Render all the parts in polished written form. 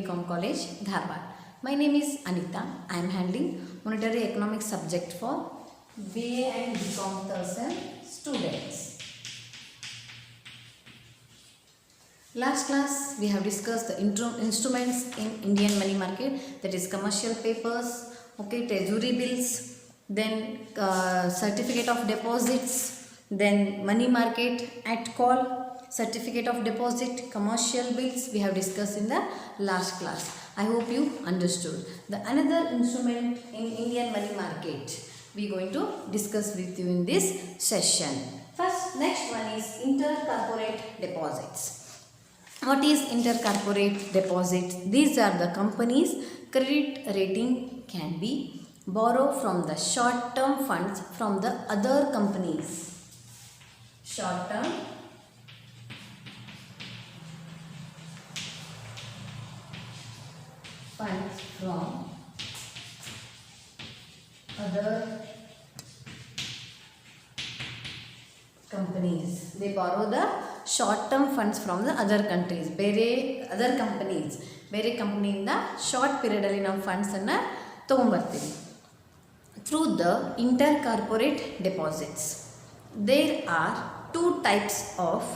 BCom College, Dharwad. My name is Anita. I am handling monetary economics subject for BA and BCom person students. Last class we have discussed the instruments in Indian money market, that is commercial papers, okay, treasury bills, then certificate of deposits, then money market at call, certificate of deposit, commercial bills we have discussed in the last class. I hope you understood. The another instrument in Indian money market we are going to discuss with you in this session. First, next one is intercorporate deposits. What is intercorporate deposit? These are the companies credit rating can be borrow from the short term funds from the other companies. Short term funds from other companies. They borrow the short term funds from the other countries. Other companies. ಬೇರೆ ಕಂಪ್ನಿಯಿಂದ short ಪೀರಿಯಡಲ್ಲಿ ನಾವು ಫಂಡ್ಸನ್ನು ತೊಗೊಂಬರ್ತೀವಿ. Through the inter corporate deposits. There are two types of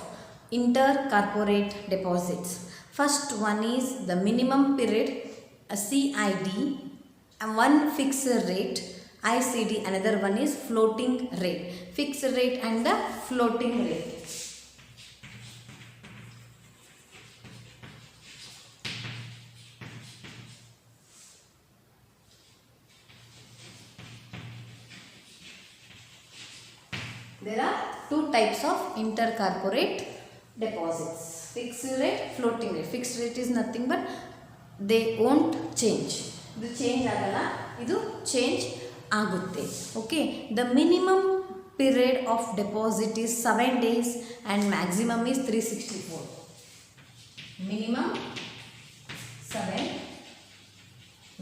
inter corporate deposits. First one is the minimum period CID, one fixed rate ICD, another one is floating rate. Fixed rate and the floating rate. There are two types of intercorporate deposits. Fixed rate, floating rate. Fixed rate is nothing but they won't change. ಇದು change ಆಗಲ್ಲ, ಇದು change ಆಗುತ್ತೆ. Okay, the minimum period of deposit is 7 days and maximum is 364. Minimum 7,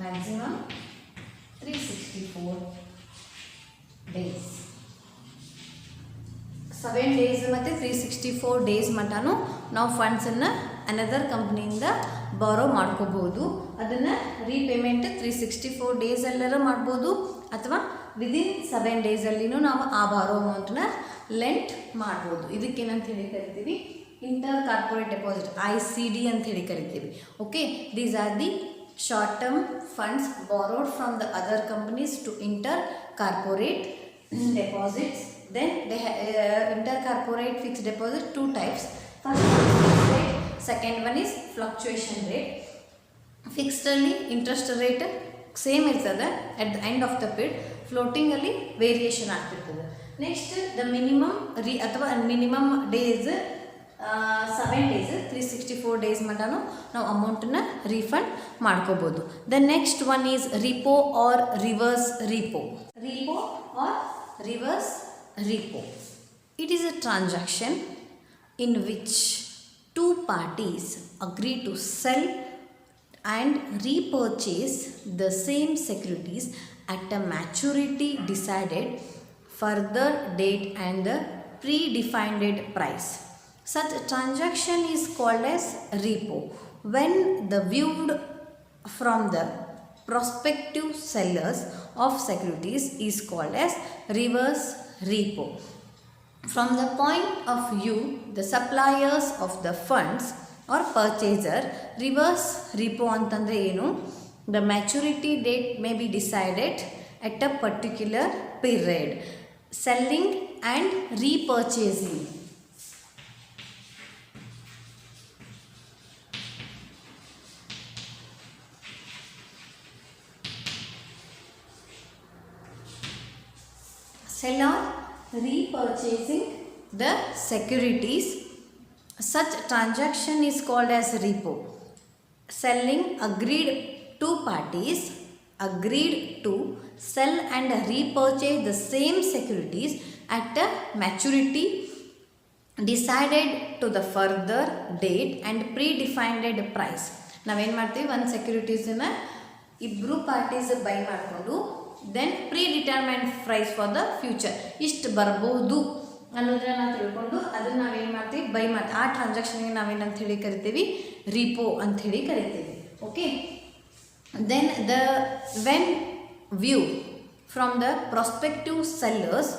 maximum 364 days. 7 days ಮತ್ತು 364 days ಮಟನೂ ನಾವು ಫಂಡ್ಸನ್ನು another ಕಂಪ್ನಿಯಿಂದ ಬಾರೋ ಮಾಡ್ಕೋಬೋದು. ಅದನ್ನು ರೀಪೇಮೆಂಟ್ 364 days ಎಲ್ಲರ ಮಾಡ್ಬೋದು, ಅಥವಾ ವಿದಿನ್ 7 days ನಾವು ಆ ಬಾರೋ ಅಮೌಂಟನ್ನ ಲೆಂಟ್ ಮಾಡ್ಬೋದು. ಇದಕ್ಕೇನಂತ ಹೇಳಿ ಕರಿತೀವಿ? ಇಂಟರ್ ಕಾರ್ಪೊರೇಟ್ ಡೆಪಾಸಿಟ್, ICD ಅಂತ ಹೇಳಿ ಕರಿತೀವಿ. Okay, these are the short term funds borrowed from the other companies to inter corporate deposits. Then they intercorporate fixed deposit, two types. First one is fixed rate, second one is fluctuation rate. Fixed ಅಲ್ಲಿ interest rate same ಇರ್ತದೆ at the end of the period. Floating ಅಲ್ಲಿ variation ಆಗ್ತಿರ್ತದೆ. Next the minimum ಅಥವಾ minimum days 7 days 364 days ಮಟನೂ ನಾವು ಅಮೌಂಟನ್ನು refund ಮಾಡ್ಕೋಬೋದು. The next one is repo or reverse repo. Repo or reverse repo. It is a transaction in which two parties agree to sell and repurchase the same securities at a maturity decided further date and the predefined price. Such a transaction is called as repo. When the viewed from the prospective sellers of securities is called as reverse repo. From the point of view the suppliers of the funds or purchaser, reverse repo antandre enu? The maturity date may be decided at a particular period. Selling and repurchasing. Sell or repurchasing the securities. Such transaction is called as repo. Selling, agreed, two parties agreed to sell and repurchase the same securities at a maturity decided to the further date and predefined price. ನಾವೇನು ಮಾಡ್ತೀವಿ, ಒಂದು ಸೆಕ್ಯೂರಿಟೀಸನ್ನು ಇಬ್ಬರು parties buy ಮಾಡಿಕೊಂಡು then predetermined price for the future ಇಷ್ಟು ಬರ್ಬೋದು ಅನ್ನೋದನ್ನ ನಾವು ತಿಳ್ಕೊಂಡು ಅದನ್ನು ನಾವೇನು ಮಾಡ್ತೀವಿ, ಬೈ ಮಾಡ್ತೀವಿ. ಆ ಟ್ರಾನ್ಸಾಕ್ಷನ್ಗೆ ನಾವೇನಂತ ಹೇಳಿ ಕರಿತೀವಿ, ರಿಪೋ ಅಂಥೇಳಿ ಕರಿತೀವಿ. Okay, then when viewed from the prospective sellers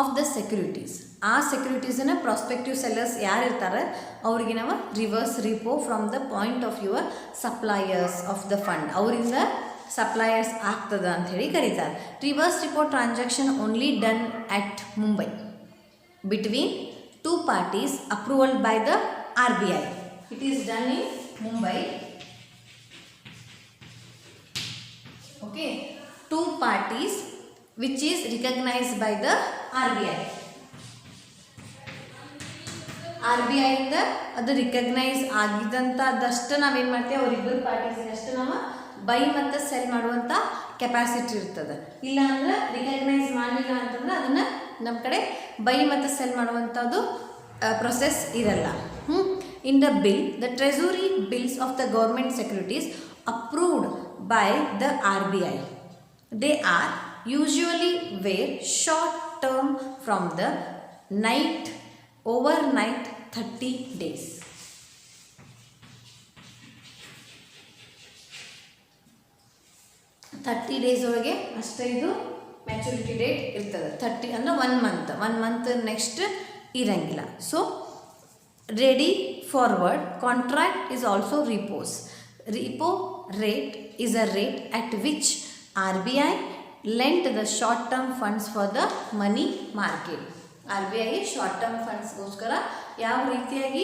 of the securities, ಆ ಸೆಕ್ಯೂರಿಟೀಸನ್ನ ಪ್ರಾಸ್ಪೆಕ್ಟಿವ್ ಸೆಲ್ಲರ್ಸ್ ಯಾರು ಇರ್ತಾರೆ ಅವ್ರಿಗೆ ನಾವು reverse repo from the point of your suppliers of the fund, ಅವರಿಂದ ಸಪ್ಲೈಯರ್ಸ್ ಆಗ್ತದ ಅಂತ ಹೇಳಿ ಕರೀತಾರೆ. Reverse repo transaction only done at Mumbai between two parties approval by the RBI. It is done in Mumbai. Okay, two parties which is recognized by the RBI. RBI ಇಂದ ಅದು recognise ಆಗಿದ್ದಂಥದ್ದಷ್ಟು ನಾವೇನು ಮಾಡ್ತೀವಿ, ಅವರಿಬ್ಬರು ಪಾರ್ಟೀಸಿಗಷ್ಟು ನಾವು ಬೈ ಮತ್ತು ಸೆಲ್ ಮಾಡುವಂಥ capacity ಇರ್ತದೆ. ಇಲ್ಲ ಅಂದ್ರೆ ರಿಕಗ್ನೈಸ್ ಮಾಡಲಿಲ್ಲ ಅಂತಂದ್ರೆ ಅದನ್ನು ನಮ್ಮ ಕಡೆ ಬೈ ಮತ್ತು ಸೆಲ್ ಮಾಡುವಂಥದ್ದು ಪ್ರೊಸೆಸ್ ಇರಲ್ಲ. In the bill, the treasury bills of the government securities approved by the RBI, they are usually were short term from the overnight 30 days. days ಒಳಗೆ ಅಷ್ಟೇ ಇದು ಮ್ಯಾಚುರಿಟಿ ಡೇಟ್ ಇರ್ತದೆ. 30 ಅಂದರೆ 1 ಮಂತ್ ನೆಕ್ಸ್ಟ್ ಇರಂಗಿಲ್ಲ. So ready forward contract is also repos. Repo rate is a rate at which RBI lent the short term funds for the money market. RBI short term funds ಗೋಸ್ಕರ ಯಾವ ರೀತಿಯಾಗಿ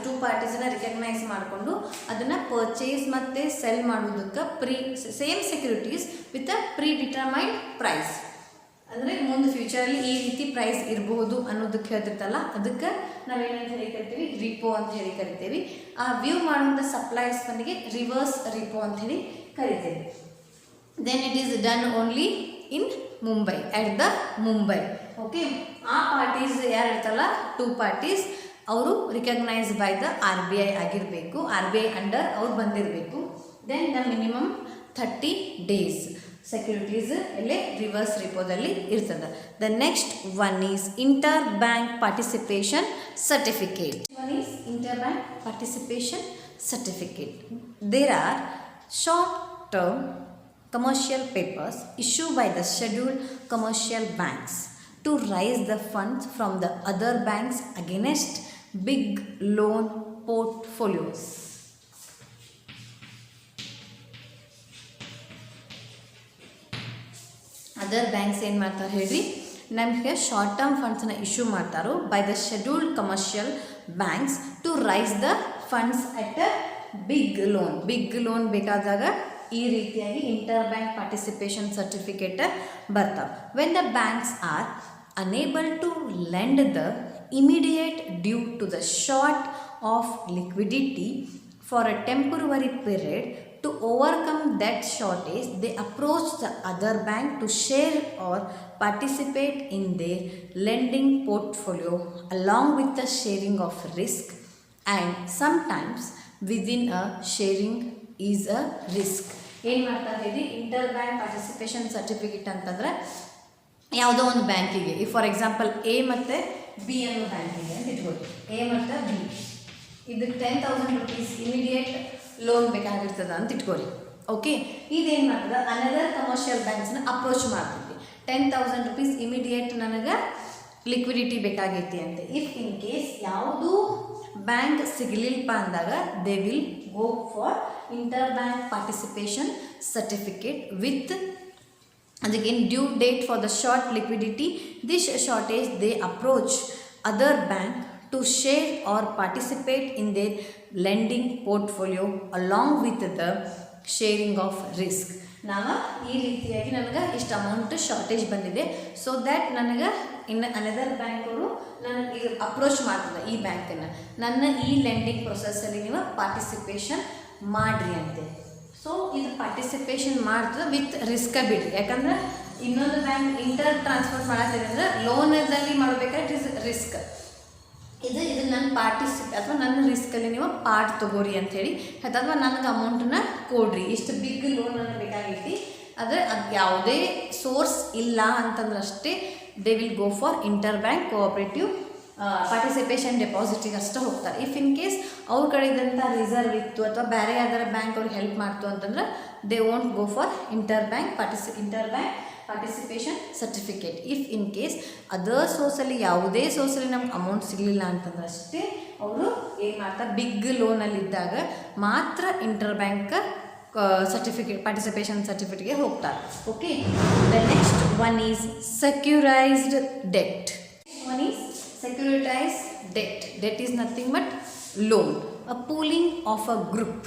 two ಪಾರ್ಟೀಸನ್ನ recognise ಮಾಡಿಕೊಂಡು ಅದನ್ನು purchase ಮತ್ತು sell ಮಾಡೋದಕ್ಕೆ same securities with a predetermined price, ಅಂದರೆ ಮುಂದೆ ಫ್ಯೂಚರಲ್ಲಿ ಈ ರೀತಿ ಪ್ರೈಸ್ ಇರಬಹುದು ಅನ್ನೋದಕ್ಕೆ ಹೇಳ್ತಿರ್ತಲ್ಲ, ಅದಕ್ಕೆ ನಾವೇನಂತ ಹೇಳಿ ಕರಿತೀವಿ, ರಿಪೋ ಅಂತ ಹೇಳಿ ಕರಿತೀವಿ. ಆ ವ್ಯೂ ಮಾಡುವಂಥ ಸಪ್ಲೈಸ್ ಫಂಡಿಗೆ ರಿವರ್ಸ್ ರಿಪೋ ಅಂತ ಹೇಳಿ ಕರಿತೀವಿ. Then it is done only in Mumbai, at the Mumbai. Okay, ಆ ಪಾರ್ಟೀಸ್ ಯಾರು ಇರ್ತಲ್ಲ, ಟೂ ಪಾರ್ಟೀಸ್, ಅವರು ರಿಕಗ್ನೈಸ್ ಬೈ ದ RBI ಆಗಿರಬೇಕು, RBI ಅಂಡರ್ ಅವ್ರು ಬಂದಿರಬೇಕು. Then the minimum 30 days securities ಎಲ್ಲೇ ರಿವರ್ಸ್ ರಿಪೋದಲ್ಲಿ ಇರ್ತದೆ. The next one is inter bank participation certificate. There are short term commercial papers issued by the scheduled commercial banks to raise the funds from the other banks against big loan portfolios. Other banks ಏನು ಮಾಡ್ತಾರೆ ಹೇಳ್ರಿ, ನಮಗೆ short term ಫಂಡ್ಸನ್ನ issue ಮಾಡ್ತಾರೋ by the scheduled commercial banks to raise the funds at a big loan ಬೇಕಾದಾಗ ಈ ರೀತಿಯಾಗಿ inter bank participation certificate ಬರ್ತಾವೆ. When the banks are unable to lend the immediate due to the short of liquidity for a temporary period, to overcome that shortage, they approach the other bank to share or participate in their lending portfolio along with the sharing of risk, and sometimes within a sharing is a risk. ಏನು ಮಾಡ್ತಾರೆ ಹೇಳಿ, inter bank participation certificate ಅಂತಂದರೆ ಯಾವುದೋ ಒಂದು ಬ್ಯಾಂಕಿಗೆ, ಈ for example A ಮತ್ತು B ಅನ್ನೋ ಬ್ಯಾಂಕಿಗೆ ಅಂತ ಇಟ್ಕೊಳ್ಳಿ, ಎ ಮತ್ತು ಬಿ, ಇದಕ್ಕೆ 10,000 rupees ಇಮಿಡಿಯೇಟ್ ಲೋನ್ ಬೇಕಾಗಿರ್ತದೆ ಅಂತ ಇಟ್ಕೊಳ್ಳಿ. ಓಕೆ, ಇದೇನು ಮಾಡ್ತದೆ, ಅನದರ್ ಕಮರ್ಷಿಯಲ್ ಬ್ಯಾಂಕ್ಸ್ನ ಅಪ್ರೋಚ್ ಮಾಡ್ತೈತಿ, 10,000 rupees ಇಮಿಡಿಯೇಟ್ ನನಗೆ ಲಿಕ್ವಿಡಿಟಿ ಬೇಕಾಗೈತಿ ಅಂತ. ಇಫ್ ಇನ್ ಕೇಸ್ ಯಾವುದೂ ಬ್ಯಾಂಕ್ ಸಿಗಲಿಲ್ಲಪ್ಪ ಅಂದಾಗ they will go for inter bank participation certificate with again due date for the short liquidity. This shortage they approach other bank to share or participate in their lending portfolio along with the sharing of risk. ನಾವು ಈ ರೀತಿಯಾಗಿ ನನಗೆ ಇಷ್ಟು amount shortage ಬಂದಿದೆ, so that ನನಗೆ ಇನ್ನು another ಬ್ಯಾಂಕವರು ನನಗೆ ಈಗ ಅಪ್ರೋಚ್ ಮಾಡ್ತದೆ ಈ ಬ್ಯಾಂಕನ್ನು, ನನ್ನ ಈ ಲೆಂಡಿಂಗ್ ಪ್ರೊಸೆಸ್ಸಲ್ಲಿ ನೀವು ಪಾರ್ಟಿಸಿಪೇಷನ್ ಮಾಡಿರಿ ಅಂತೆ. ಸೊ ಇದು ಪಾರ್ಟಿಸಿಪೇಷನ್ ಮಾಡ್ತದೆ ವಿತ್ ರಿಸ್ಕ ಬಿಡ್ರಿ, ಯಾಕಂದ್ರೆ ಇನ್ನೊಂದು ಬ್ಯಾಂಕ್ ಇಂಟರ್ ಟ್ರಾನ್ಸ್ಫರ್ ಮಾಡತ್ತಿದೆ ಅಂದರೆ ಲೋನದಲ್ಲಿ ಮಾಡಬೇಕಾದ್ರೆ ಇಟ್ ಇಸ್ ರಿಸ್ಕ್. ಇದು ನನ್ನ ಅಥವಾ ನನ್ನ ರಿಸ್ಕಲ್ಲಿ ನೀವು ಪಾರ್ಟ್ ತೊಗೋರಿ ಅಂಥೇಳಿ, ಅಥವಾ ನನಗೆ ಅಮೌಂಟನ್ನ ಕೊಡ್ರಿ, ಇಷ್ಟು ಬಿಗ್ ಲೋನ್ ನನಗೆ ಬೇಕಾಗೈತಿ, ಆದರೆ ಅದು ಯಾವುದೇ ಸೋರ್ಸ್ ಇಲ್ಲ ಅಂತಂದ್ರೆ ಅಷ್ಟೇ they will go for inter bank cooperative participation ಡೆಪಾಸಿಟಿಗೆ ಅಷ್ಟೇ ಹೋಗ್ತಾರೆ. ಇಫ್ ಇನ್ ಕೇಸ್ ಅವ್ರ ಕಡೆ ಇದ್ದಂಥ ರಿಸರ್ವ್ ಇತ್ತು ಅಥವಾ ಬೇರೆ ಯಾವ್ದಾರ ಬ್ಯಾಂಕ್ ಅವ್ರಿಗೆ ಹೆಲ್ಪ್ ಮಾಡ್ತು ಅಂತಂದ್ರೆ they won't go for inter bank participation certificate. If in case other ಸೋರ್ಸಲ್ಲಿ ಯಾವುದೇ ಸೋರ್ಸಲ್ಲಿ ನಮ್ಗೆ ಅಮೌಂಟ್ ಸಿಗಲಿಲ್ಲ ಅಂತಂದ್ರೆ ಅಷ್ಟೇ ಅವರು ಏನು ಮಾಡ್ತಾರೆ, ಬಿಗ್ ಲೋನಲ್ಲಿದ್ದಾಗ ಮಾತ್ರ ಇಂಟರ್ ಬ್ಯಾಂಕ್ ಸರ್ಟಿಫಿಕೇಟ್ ಪಾರ್ಟಿಸಿಪೇಷನ್ ಸರ್ಟಿಫಿಕೇಟ್ಗೆ ಹೋಗ್ತಾರೆ. Okay, the next one is securitised debt. One is securitized debt. Debt is nothing but loan, a pooling of a group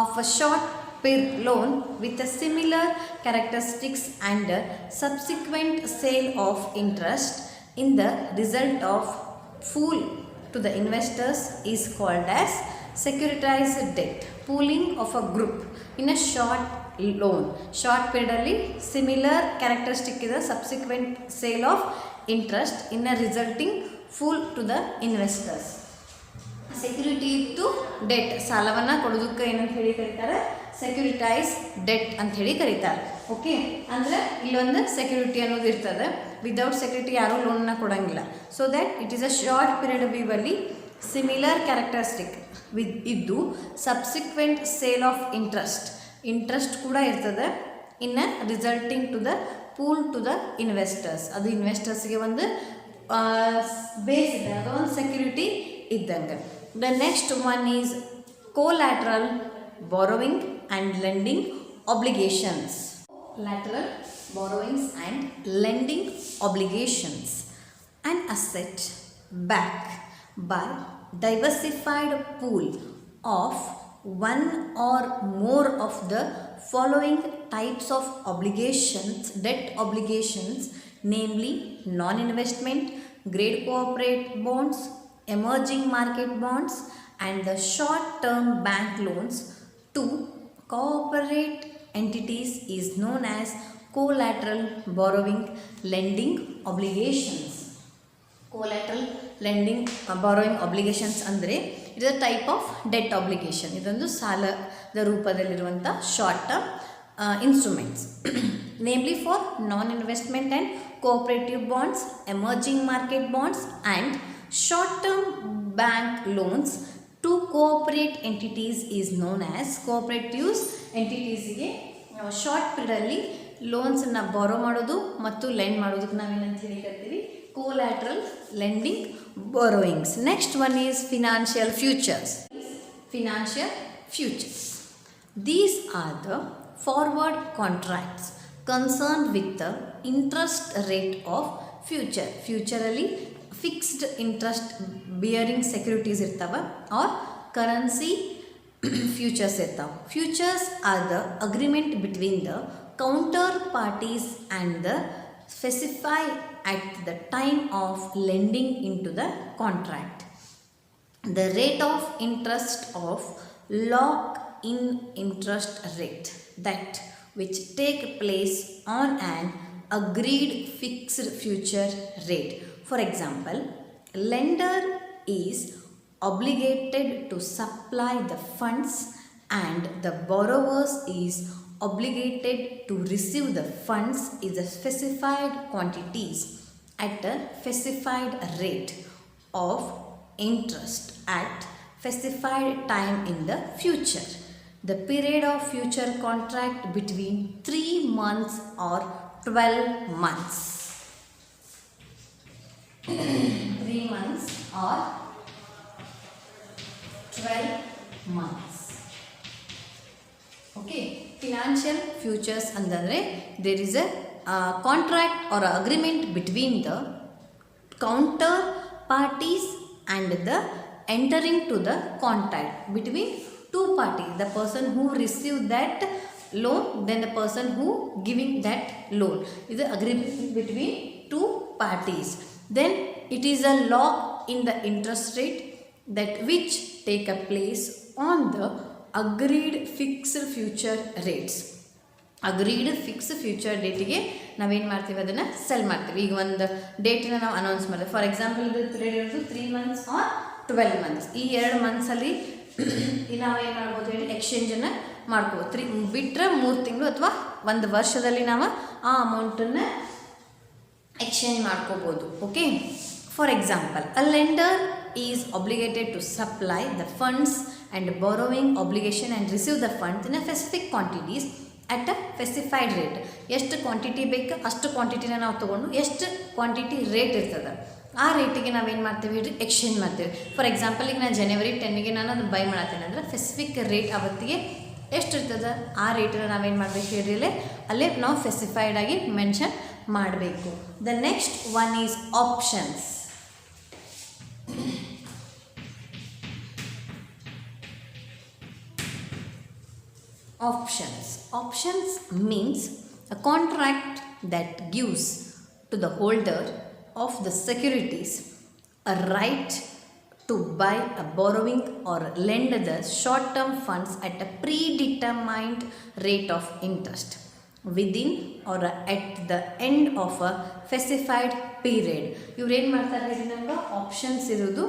of a short period loan with a similar characteristics and a subsequent sale of interest in the result of full to the investors is called as securitized debt. Pooling of a group in a short loan, short period ಅಲ್ಲಿ similar characteristic ಇದೆ, subsequent sale of interest in a resulting full to the investors. Security ಇತ್ತು debt, ಸಾಲವನ್ನು ಕೊಡೋದಕ್ಕೆ ಏನಂತ ಹೇಳಿ ಕರೀತಾರೆ, ಸೆಕ್ಯೂರಿಟೈಸ್ debt ಅಂತ ಹೇಳಿ ಕರೀತಾರೆ. ಓಕೆ, ಅಂದರೆ ಇಲ್ಲೊಂದು ಸೆಕ್ಯೂರಿಟಿ ಅನ್ನೋದು ಇರ್ತದೆ. ವಿದೌಟ್ ಸೆಕ್ಯೂರಿಟಿ ಯಾರೂ ಲೋನ್ನ ಕೊಡೋಂಗಿಲ್ಲ. So that it is a short period ವ್ಯೂವಲ್ಲಿ ಸಿಮಿಲರ್ ಕ್ಯಾರೆಕ್ಟರಿಸ್ಟಿಕ್ ಇದ್ದು ಸಬ್ಸಿಕ್ವೆಂಟ್ ಸೇಲ್ ಆಫ್ ಇಂಟ್ರೆಸ್ಟ್ ಕೂಡ ಇರ್ತದೆ. ಇನ್ನು resulting to the pool to the investors, ಅದು ಇನ್ವೆಸ್ಟರ್ಸ್ಗೆ ಒಂದು ಬೇಸ್ ಇದೆ, ಅದು ಒಂದು ಸೆಕ್ಯೂರಿಟಿ ಇದ್ದಂಗೆ. The next one is collateral borrowing and lending obligations. Lateral borrowings and lending obligations, an asset backed by diversified pool of one or more of the following types of obligations, debt obligations, namely non-investment grade corporate bonds, emerging market bonds, and the short-term bank loans to corporate entities is known as collateral borrowing lending obligations. Collateral lending borrowing obligations ಅಂದರೆ ಇದು type of debt obligation. ಇದೊಂದು ಸಾಲದ ರೂಪದಲ್ಲಿರುವಂಥ short term instruments, namely for non investment and cooperative bonds, emerging market bonds and short term bank loans to corporate entities is known as. Cooperatives ಎಂಟಿಟೀಸಿಗೆ short ಪೀರಿಯಡಲ್ಲಿ ಲೋನ್ಸನ್ನು borrow ಮಾಡೋದು ಮತ್ತು lend ಮಾಡೋದಕ್ಕೆ ನಾವೇನಂತ ಹೇಳಿ ಕರಿತೀವಿ, collateral lending borrowings. Next one is financial futures. Financial futures. These are the forward contracts concerned with the interest rate of future. Future-ಅಲ್ಲಿ ಫಿಕ್ಸ್ಡ್ ಇಂಟ್ರೆಸ್ಟ್ ಬಿಯರಿಂಗ್ ಸೆಕ್ಯೂರಿಟೀಸ್ ಇರ್ತಾವೆ or currency futures ಇರ್ತಾವೆ. Futures are the agreement between the counterparties and the specify at the time of lending into the contract. The rate of interest of lock-in interest rate that which take place on an agreed fixed future rate. For example, lender is obligated to supply the funds and the borrowers is obligated to receive the funds in the specified quantities at a specified rate of interest at specified time in the future. The period of future contract between 3 months or 12 months. 3 months or 12 months. Okay. Financial futures ಅಂದರೆ there is a contract or agreement between the counter parties and the entering to the contract between two parties, the person who received that loan, then the person who giving that loan. Is the agreement between two parties. Then it is a lock in the interest rate that which take a place on the agreed fixed future rates. Agreed fix future ಡೇಟಿಗೆ ನಾವೇನು ಮಾಡ್ತೀವಿ, ಅದನ್ನು cell ಮಾಡ್ತೀವಿ. ಈಗ ಒಂದು ಡೇಟನ್ನ ನಾವು announce ಮಾಡ್ತೀವಿ. For example ಇದು ಪೀರಿಯಡ್ ಇರೋದು 3 months ಆರ್ 12 months. ಈ 2 monthsಲ್ಲಿ ನಾವೇನು ಮಾಡ್ಬೋದು ಹೇಳಿ, ಎಕ್ಸ್ಚೇಂಜನ್ನು ಮಾಡ್ಕೋಬೋದು. ಬಿಟ್ಟರೆ 3 ತಿಂಗಳು ಅಥವಾ 1 ವರ್ಷದಲ್ಲಿ ನಾವು ಆ ಅಮೌಂಟನ್ನು ಎಕ್ಸ್ಚೇಂಜ್ ಮಾಡ್ಕೋಬೋದು. Okay, For example, a lender is obligated to supply the funds and borrowing obligation and receive the funds in a specific quantities at a specified rate. ಎಷ್ಟು ಕ್ವಾಂಟಿಟಿ ಬೇಕು ಅಷ್ಟು ಕ್ವಾಂಟಿಟಿನ ನಾವು ತೊಗೊಂಡು ಎಷ್ಟು ಕ್ವಾಂಟಿಟಿ ರೇಟ್ ಇರ್ತದೆ ಆ ರೇಟಿಗೆ ನಾವೇನು ಮಾಡ್ತೀವಿ ಹೇಳ್ರಿ ಎಕ್ಸ್ಚೇಂಜ್ ಮಾಡ್ತೀವಿ. ಫಾರ್ ಎಕ್ಸಾಂಪಲ್ ಈಗ ನಾನು January 10ಗೆ ನಾನು ಅದು ಬೈ ಮಾಡತ್ತೇನೆ ಅಂದರೆ ಸ್ಪೆಸಿಫಿಕ್ ರೇಟ್ ಅವತ್ತಿಗೆ ಎಷ್ಟು ಇರ್ತದೆ ಆ ರೇಟನ್ನು ನಾವೇನು ಮಾಡಬೇಕು ಹೇಳ್ರಿ ಅಲ್ಲೇ ನಾವು ಸ್ಪೆಸಿಫೈಡ್ ಆಗಿ ಮೆನ್ಷನ್ ಮಾಡಬೇಕು. The next one is options. Options means a contract that gives to the holder of the securities a right to buy a borrowing or lend the short-term funds at a predetermined rate of interest within or at the end of a specified period. ಇವ್ರು ಏನು ಮಾಡ್ತಾರೆ ಹೇಳಿ ನಮ್ಗೆ options ಇರೋದು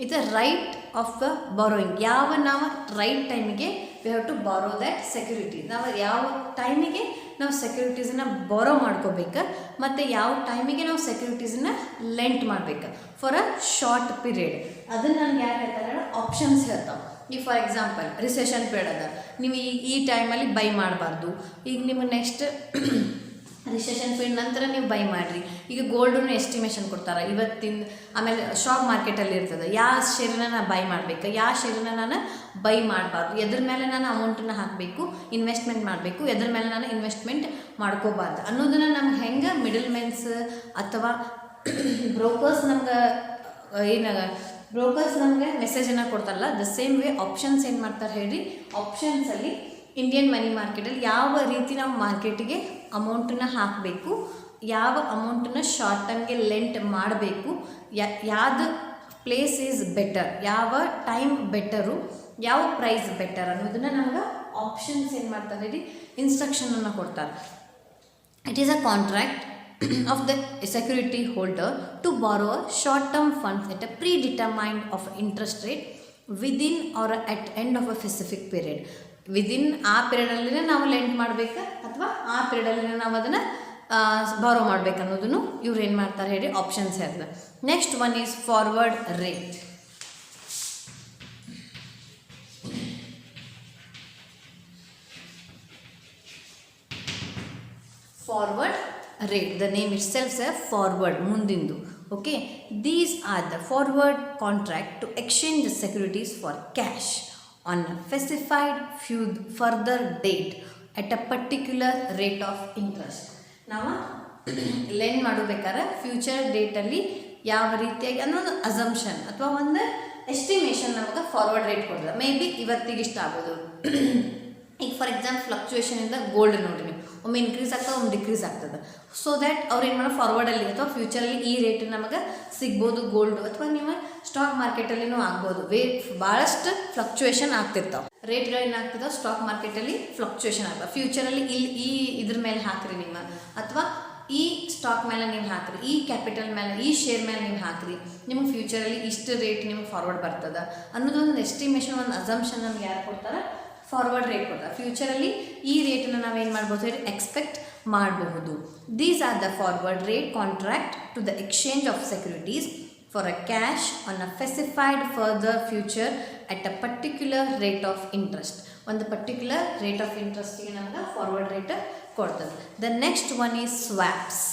ಇದು right of the borrowing. ಯಾವ ನಾವು right ಟೈಮಿಗೆ ವಿ ಹ್ಯಾವ್ ಟು ಬಾರೋ ದ್ಯಾಟ್ ಸೆಕ್ಯೂರಿಟಿ. ನಾವು ಯಾವ ಟೈಮಿಗೆ ನಾವು ಸೆಕ್ಯೂರಿಟೀಸನ್ನ ಬಾರೋ ಮಾಡ್ಕೋಬೇಕು ಮತ್ತು ಯಾವ ಟೈಮಿಗೆ ನಾವು ಸೆಕ್ಯೂರಿಟೀಸನ್ನ ಲೆಂಟ್ ಮಾಡಬೇಕು ಫಾರ್ ಅ ಶಾರ್ಟ್ ಪೀರಿಯಡ್. ಅದನ್ನು ನನಗೆ ಯಾರು ಹೇಳ್ತಾರೆ ಆಪ್ಷನ್ಸ್ ಹೇಳ್ತಾವೆ. ಈಗ ಫಾರ್ ಎಕ್ಸಾಂಪಲ್ ರಿಸೆಷನ್ ಪೀರಿಯಡ್ ಅದ, ನೀವು ಈ ಟೈಮಲ್ಲಿ ಬೈ ಮಾಡಬಾರ್ದು. ಈಗ ನಿಮಗೆ ನೆಕ್ಸ್ಟ್ ರಿಸೆಷನ್ ಪೀರಿಯಡ್ ನಂತರ ನೀವು ಬೈ ಮಾಡಿರಿ. ಈಗ ಗೋಲ್ಡನ್ನು ಎಸ್ಟಿಮೇಷನ್ ಕೊಡ್ತಾರೆ ಇವತ್ತಿನ. ಆಮೇಲೆ ಸ್ಟಾಕ್ ಮಾರ್ಕೆಟಲ್ಲಿ ಇರ್ತದೆ ಯಾವ ಶೇರನ್ನ ನಾನು ಬೈ ಮಾಡಬೇಕು, ಯಾವ ಶೇರನ್ನ ನಾನು ಬೈ ಮಾಡಬಾರ್ದು, ಎದ್ರ ಮೇಲೆ ನಾನು ಅಮೌಂಟನ್ನು ಹಾಕಬೇಕು, ಇನ್ವೆಸ್ಟ್ಮೆಂಟ್ ಮಾಡಬೇಕು, ಎದ್ರ ಮೇಲೆ ನಾನು ಇನ್ವೆಸ್ಟ್ಮೆಂಟ್ ಮಾಡ್ಕೋಬಾರ್ದು ಅನ್ನೋದನ್ನು ನಮ್ಗೆ ಹೆಂಗೆ ಮಿಡಲ್ ಮೆನ್ಸ್ ಅಥವಾ ಬ್ರೋಕರ್ಸ್ ನಮ್ಗೆ ಮೆಸೇಜನ್ನು ಕೊಡ್ತಾರಲ್ಲ, ದ ಸೇಮ್ ವೇ ಆಪ್ಷನ್ಸ್ ಏನು ಮಾಡ್ತಾರೆ ಹೇಳಿ. ಆಪ್ಷನ್ಸಲ್ಲಿ ಇಂಡಿಯನ್ ಮನಿ ಮಾರ್ಕೆಟಲ್ಲಿ ಯಾವ ರೀತಿ ನಾವು ಮಾರ್ಕೆಟಿಗೆ ಅಮೌಂಟನ್ನು ಹಾಕಬೇಕು, ಯಾವ ಅಮೌಂಟನ್ನು ಶಾರ್ಟ್ ಟೈಮ್ಗೆ ಲೆಂಟ್ ಮಾಡಬೇಕು, ಯಾವ್ದು ಪ್ಲೇಸ್ ಈಸ್ ಬೆಟರ್, ಯಾವ ಟೈಮ್ ಬೆಟರು, ಯಾವ ಪ್ರೈಸ್ ಬೆಟರ್ ಅನ್ನೋದನ್ನು ನಮ್ಗೆ ಆಪ್ಷನ್ಸ್ ಏನು ಮಾಡ್ತಾರೆ ಹೇಳಿ ಇನ್ಸ್ಟ್ರಕ್ಷನನ್ನು ಕೊಡ್ತಾರೆ. It is a contract of the security holder to borrow short-term funds at a predetermined of interest rate within or at end of a specific period. Within ಆ ಪೀರಿಯಡಲ್ಲಿನೇ ನಾವು lent ಮಾಡಬೇಕು ಅಥವಾ ಆ ಪೀರಿಯಡಲ್ಲಿನೇ ನಾವು ಅದನ್ನು ಬಾರೋ ಮಾಡಬೇಕು ಅನ್ನೋದನ್ನು ಇವ್ರು ಏನು ಮಾಡ್ತಾರೆ ಹೇಳಿ ಆಪ್ಷನ್ಸ್ ಹೇಳ್ತಾರೆ. Next one is forward rate. Forward rate, the name itself says forward, ಮುಂದಿಂದು. Okay, these are the forward contract to exchange the securities for cash on a specified further date at a particular rate of interest. ನಾವು lend ಮಾಡಬೇಕಾದ್ರೆ future ಡೇಟಲ್ಲಿ ಯಾವ ರೀತಿಯಾಗಿ ಅನ್ನೋದು assumption ಅಥವಾ ಒಂದು estimation ನಮಗೆ forward rate ಕೊಡ್ತದೆ. ಮೇ ಬಿ ಇವತ್ತಿಗೆ ಇಷ್ಟ ಆಗೋದು. ಈಗ ಫಾರ್ ಎಕ್ಸಾಂಪಲ್ ಫ್ಲಕ್ಚುಯೇಷನಿಂದ ಗೋಲ್ಡ್ ನೋಡಿರಿ, ನೀವು ಒಮ್ಮೆ ಇನ್ಕ್ರೀಸ್ ಆಗ್ತದೆ, ಒಮ್ಮೆ ಡಿಕ್ರೀಸ್ ಆಗ್ತದೆ. ಸೊ ದ್ಯಾಟ್ ಅವ್ರು ಏನು ಮಾಡೋ ಫಾರ್ವರ್ಡಲ್ಲಿ ಅಥವಾ ಫ್ಯೂಚರಲ್ಲಿ ಈ ರೇಟ್ ನಮಗೆ ಸಿಗ್ಬೋದು ಗೋಲ್ಡು, ಅಥವಾ ನೀವು ಸ್ಟಾಕ್ ಮಾರ್ಕೆಟಲ್ಲಿನೂ ಆಗ್ಬೋದು. ಭಾಳಷ್ಟು ಫ್ಲಕ್ಚುಯೇಷನ್ ಆಗ್ತಿರ್ತಾವೆ ರೇಟ್ಗಳು. ಏನಾಗ್ತದೆ ಸ್ಟಾಕ್ ಮಾರ್ಕೆಟಲ್ಲಿ ಫ್ಲಕ್ಚುಯೇಷನ್ ಆಗ್ತದೆ. ಫ್ಯೂಚರಲ್ಲಿ ಈ ಇದ್ರ ಮೇಲೆ ಹಾಕ್ರಿ ನಿಮ್ಮ, ಅಥವಾ ಈ ಸ್ಟಾಕ್ ಮೇಲೆ ನೀವು ಹಾಕ್ರಿ, ಈ ಕ್ಯಾಪಿಟಲ್ ಮೇಲೆ, ಈ ಶೇರ್ ಮೇಲೆ ನೀವು ಹಾಕ್ರಿ, ನಿಮಗೆ ಫ್ಯೂಚರಲ್ಲಿ ಇಷ್ಟು ರೇಟ್ ನಿಮ್ಗೆ ಫಾರ್ವರ್ಡ್ ಬರ್ತದೆ ಅನ್ನೋದೊಂದು ಎಸ್ಟಿಮೇಷನ್, ಒಂದು ಅಸಂಪ್ಷನ್ ನಮ್ಗೆ ಯಾರು ಕೊಡ್ತಾರೆ, ಫಾರ್ವರ್ಡ್ ರೇಟ್ ಕೊಡ್ತಾರೆ. ಫ್ಯೂಚರಲ್ಲಿ ಈ ರೇಟನ್ನು ನಾವೇನು ಮಾಡ್ಬೋದು ಹೇಳಿ ಎಕ್ಸ್ಪೆಕ್ಟ್ ಮಾಡಬಹುದು. These are the forward rate contract to the exchange of securities for a cash on a specified further future at a particular rate of interest. ಒಂದು ಪರ್ಟಿಕ್ಯುಲರ್ ರೇಟ್ ಆಫ್ ಇಂಟ್ರೆಸ್ಟಿಗೆ ನಮ್ಗೆ forward rate ಕೊಡ್ತದೆ. The next one is swaps.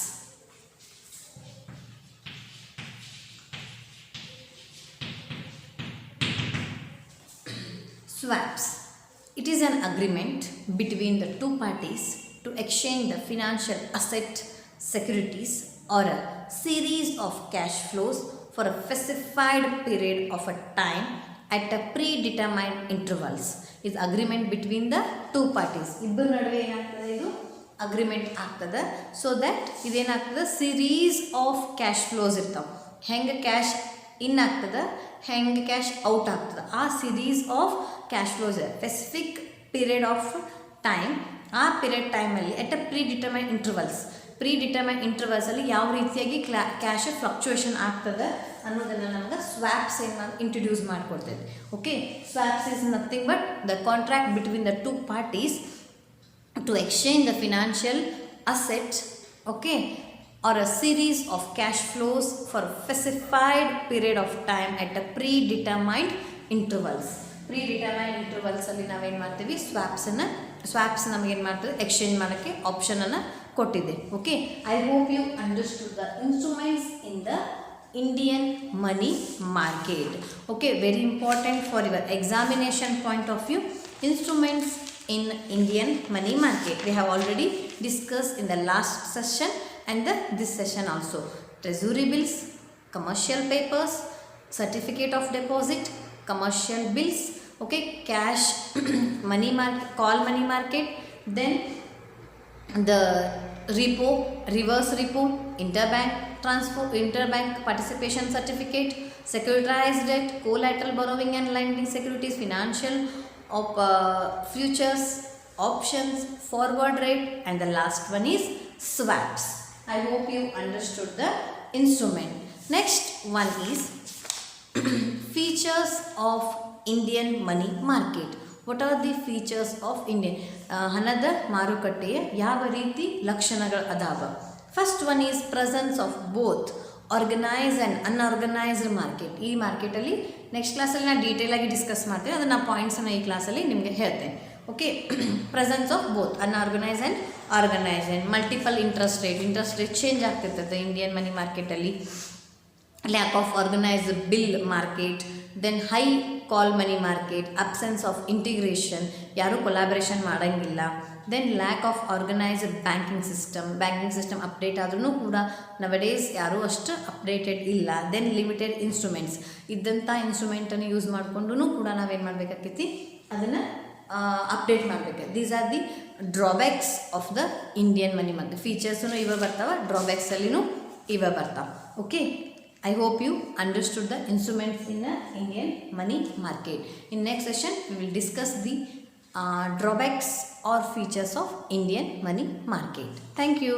Swaps. It is an agreement between the two parties to exchange the financial asset, securities, or a series of cash flows for a specified period of a time at a predetermined intervals. Is agreement between the two parties. ಇಬ್ಬರ ನಡುವೆ ಏನಾಗ್ತದೆ, ಇದು agreement ಆಗ್ತದೆ. So that ಇದೇನಾಗ್ತದೆ, series of cash flows ಇರ್ತಾವೆ. ಹೆಂಗೆ cash in ಆಗ್ತದೆ, ಹೆಂಗೆ ಕ್ಯಾಶ್ ಔಟ್ ಆಗ್ತದೆ, ಆ series of cash flows specific period of time. ಆ ಪೀರಿಯಡ್ ಟೈಮಲ್ಲಿ ಎಟ್ ಅ ಪ್ರಿಡಿಟರ್ಮೈನ್ ಇಂಟರ್ವಲ್ಸಲ್ಲಿ ಯಾವ ರೀತಿಯಾಗಿ ಕ್ಯಾಶ್ ಫ್ಲಕ್ಚುಯೇಷನ್ ಆಗ್ತದೆ ಅನ್ನೋದನ್ನು ನಮ್ಗೆ ಸ್ವಾಪ್ಸ್ ಏನು ಇಂಟ್ರೊಡ್ಯೂಸ್ ಮಾಡಿಕೊಡ್ತೈತೆ. Okay, swaps is nothing but the contract between the two parties to exchange the financial assets, okay, or a series of cash flows for a specified period of time at a predetermined intervals. Predetermined ಇಂಟರ್ವಲ್ಸಲ್ಲಿ ನಾವೇನು ಮಾಡ್ತೀವಿ swaps ನಮಗೇನು ಮಾಡ್ತೀವಿ exchange ಮಾಡೋಕ್ಕೆ ಆಪ್ಷನನ್ನು ಕೊಟ್ಟಿದೆ. Okay, I hope you understood the instruments in the Indian money market. Okay, very important for your examination point of view. Instruments in Indian money market we have already discussed in the last session and this session also. Treasury bills, commercial papers, certificate of deposit, commercial bills, okay, cash money market, call money market, then the repo, reverse repo, interbank transfer, interbank participation certificate, securitized debt, collateral borrowing and lending securities, financial futures, options, forward rate, and the last one is swaps. I hope you understood the instrument. Next one is features of Indian money market. What are the features of Indian ಹಣದ ಮಾರುಕಟ್ಟೆಯ ಯಾವ ರೀತಿ ಲಕ್ಷಣಗಳು ಅದಾವ? First one is presence of both organise and unorganised market. ಈ ಮಾರ್ಕೆಟಲ್ಲಿ next ಕ್ಲಾಸಲ್ಲಿ ನಾನು ಡೀಟೇಲಾಗಿ ಡಿಸ್ಕಸ್ ಮಾಡ್ತೀನಿ, ಅದನ್ನು ಪಾಯಿಂಟ್ಸನ್ನು ಈ ಕ್ಲಾಸಲ್ಲಿ ನಿಮಗೆ ಹೇಳ್ತೇನೆ. Okay, presence of both unorganise and organise and multiple interest rate change ಆಗ್ತಿರ್ತದೆ ಇಂಡಿಯನ್ ಮನಿ ಮಾರ್ಕೆಟಲ್ಲಿ. Lack of organised bill market, then high call money market, absence of integration, ಯಾರೂ ಕೊಲಾಬ್ರೇಷನ್ ಮಾಡೋಂಗಿಲ್ಲ, then lack of organised banking system update ಆದ್ರೂ ಕೂಡ nowadays ಯಾರೂ ಅಷ್ಟು updated ಇಲ್ಲ. Then limited instruments, ಇದ್ದಂಥ ಇನ್ಸ್ಟ್ರೂಮೆಂಟನ್ನು ಯೂಸ್ ಮಾಡಿಕೊಂಡು ಕೂಡ ನಾವೇನು ಮಾಡಬೇಕಾಗ್ತೈತಿ, ಅದನ್ನು ಅಪ್ಡೇಟ್ ಮಾಡಬೇಕು. These are the drawbacks of the Indian money market. ಫೀಚರ್ಸೂ ಇವ ಬರ್ತಾವೆ, ಡ್ರಾಬ್ಯಾಕ್ಸಲ್ಲಿನೂ ಇವ ಬರ್ತಾವೆ. Okay, I hope you understood the instruments in the Indian money market. In next session, we will discuss the drawbacks or features of Indian money market. Thank you.